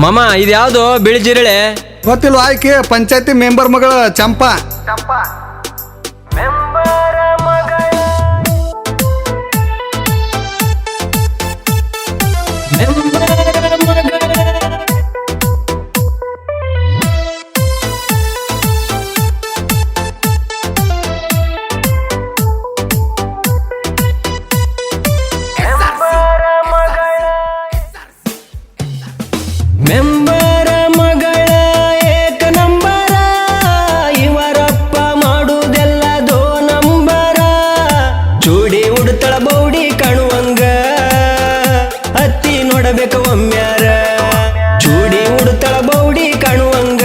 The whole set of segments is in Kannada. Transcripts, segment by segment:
ಮಾಮ ಇದ್ಯಾವ್ದು ಬಿಳಿ ಜಿರಳೆ? ಗೊತ್ತಿಲ್ವ ಆಯ್ಕೆ ಪಂಚಾಯತಿ ಮೆಂಬರ್ ಮಗಳ ಚಂಪಾ. ಮೆಂಬರ ಮಗಳ ಏಕ ನಂಬರ, ಇವರಪ್ಪ ಮಾಡುವುದೆಲ್ಲ ದೋ ನಂಬರ. ಚೂಡಿ ಉಡ್ತಳ ಬೌಡಿ ಕಾಣುವಂಗ, ಹತ್ತಿ ನೋಡಬೇಕ ಒಮ್ಮ್ಯಾರ. ಚೂಡಿ ಉಡ್ತಳ ಬೌಡಿ ಕಾಣುವಂಗ,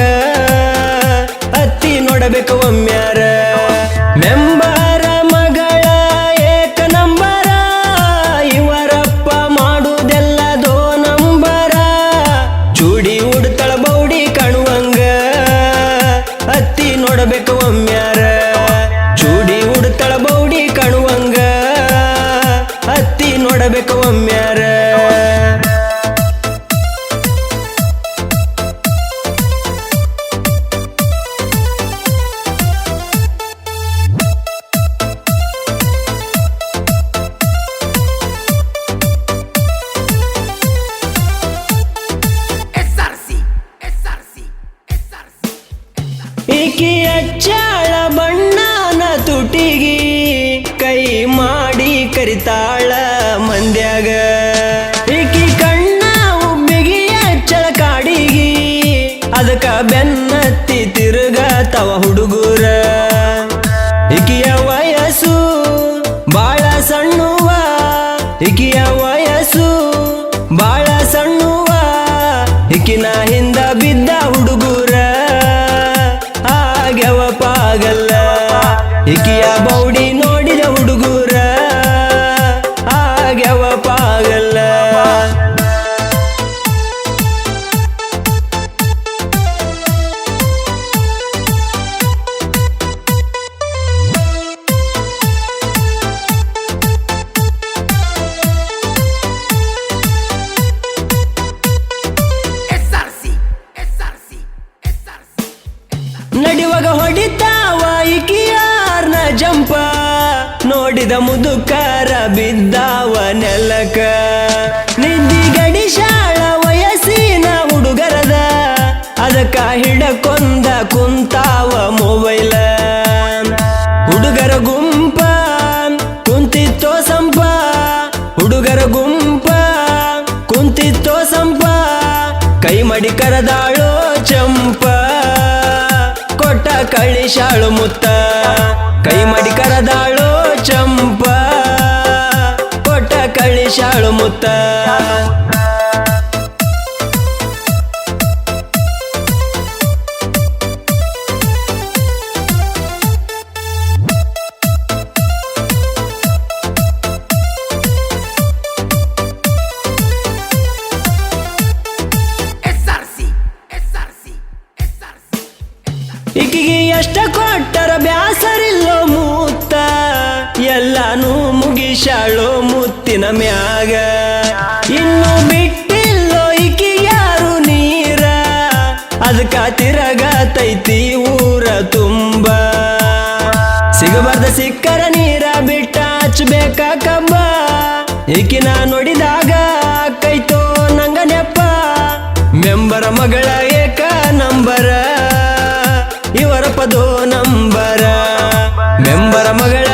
ಹತ್ತಿ ನೋಡಬೇಕ ಒಮ್ಮ್ಯಾರ. ಮೆಂಬರ ಮಗಳ ಏಕ ನಂಬರ, ಇವರಪ್ಪ ಮಾಡುವುದೆಲ್ಲ ದೋ ನಂಬರ. ಚೂಡಿ ಉಡ್ತಳ ಬೌಡಿ ಕಾಣುವಂಗ, ಹತ್ತಿ ನೋಡಬೇಕ ಒಮ್ಮ್ಯಾರ. ಚೂಡಿ ಉಡ್ತಳ ಬೌಡಿ ಕಾಣುವಂಗ, ಹತ್ತಿ ನೋಡಬೇಕ ಒಮ್ಮ್ಯಾರ. ಈಕಿ ಅಚ್ಚಾಳ ಬಣ್ಣನ ತುಟಿಗಿ, ಕೈ ಮಾಡಿ ಕರಿತಾಳ ಮಂದ್ಯಾಗ. ಈಕಿ ಕಣ್ಣ ಉಬ್ಬಿಗಿ ಅಚ್ಚಳ ಕಾಡಿಗಿ, ಅದಕ್ಕ ಬೆನ್ನತ್ತಿ ತಿರುಗತವ ಹುಡುಗರ. ಈಕಿಯ ವಯಸ್ಸು ಬಾಳ ಸಣ್ಣುವ, ಈಕಿಯ ವಯಸ್ಸು ಬಾಳ ಸಣ್ಣುವ. ಈಕಿನ ಹಿಂದ ಬಿದ್ದ ಹುಡುಗರ ಆಗ್ಯವ ಪಾಗಲ್ಲ. ಈಕಿಯ ಬೌಡಿ ನೋಡಿದ ಹುಡುಗರ ಆಗ್ಯವ ಪಾಗಲ್ಲ. ನಡಿವಾಗ ಹೊಡಿತಾವ ಈಕಿಯಾರ್ನ ಜಂಪ, ನೋಡಿದ ಮುದುಕಾರ ಬಿದ್ದಾವ ನೆಲಕ. ನಿದ್ದಿ ಗಡಿಶಾಳ ವಯಸ್ಸಿನ ಹುಡುಗರದ, ಅದಕ್ಕ ಹಿಡಕೊಂದ ಕುಂತಾವ ಮೊಬೈಲ. ಹುಡುಗರ ಗುಂಪ ಕುಂತಿತ್ತೋ ಸಂಪ, ಹುಡುಗರ ಗುಂಪ ಕುಂತಿತ್ತೋ ಸಂಪ. ಕೈ ಮಡಿ ಕರದಾಳೋ ಚಂಪ, ಕೊಟ್ಟ ಕಳಿಶಾಳು ಮುತ್ತ. ಕೈ ಮಡಿ ಕರದಾಳೋ ಚಂಪ, ಕೊಟ್ಟ ಕಳಿಶಾಳು ಮುತ್ತ. ಈಕಿಗೆ ಎಷ್ಟ ಕೊಟ್ಟರ ಬ್ಯಾಸರಿಲ್ಲೋ ಮೂತ್ತ, ಎಲ್ಲಾನು ಮುಗಿಶಾಳೋ ಮುತ್ತಿನ ಮ್ಯಾಗ. ಇನ್ನು ಬಿಟ್ಟಿಲ್ಲೋ ಈಕಿ ಯಾರು ನೀರ, ಅದಕ್ಕ ತಿರಗತೈತಿ ಊರ ತುಂಬ. ಸಿಗಬಾರ್ದ ಸಿಕ್ಕರ ನೀರ ಬಿಟ್ಟ ಹಚ್ಬೇಕ ಕಬ್ಬ. ಈಕಿನ ನೋಡಿದಾಗ ಕೈತೋ ನಂಗ ನೆಪ್ಪ. ಮೆಂಬರ ಮಗಳ ಏಕ ನಂಬರ, ಇವರ ಪದೋ ನಂಬರ. ಮೆಂಬರ ಮಗಳ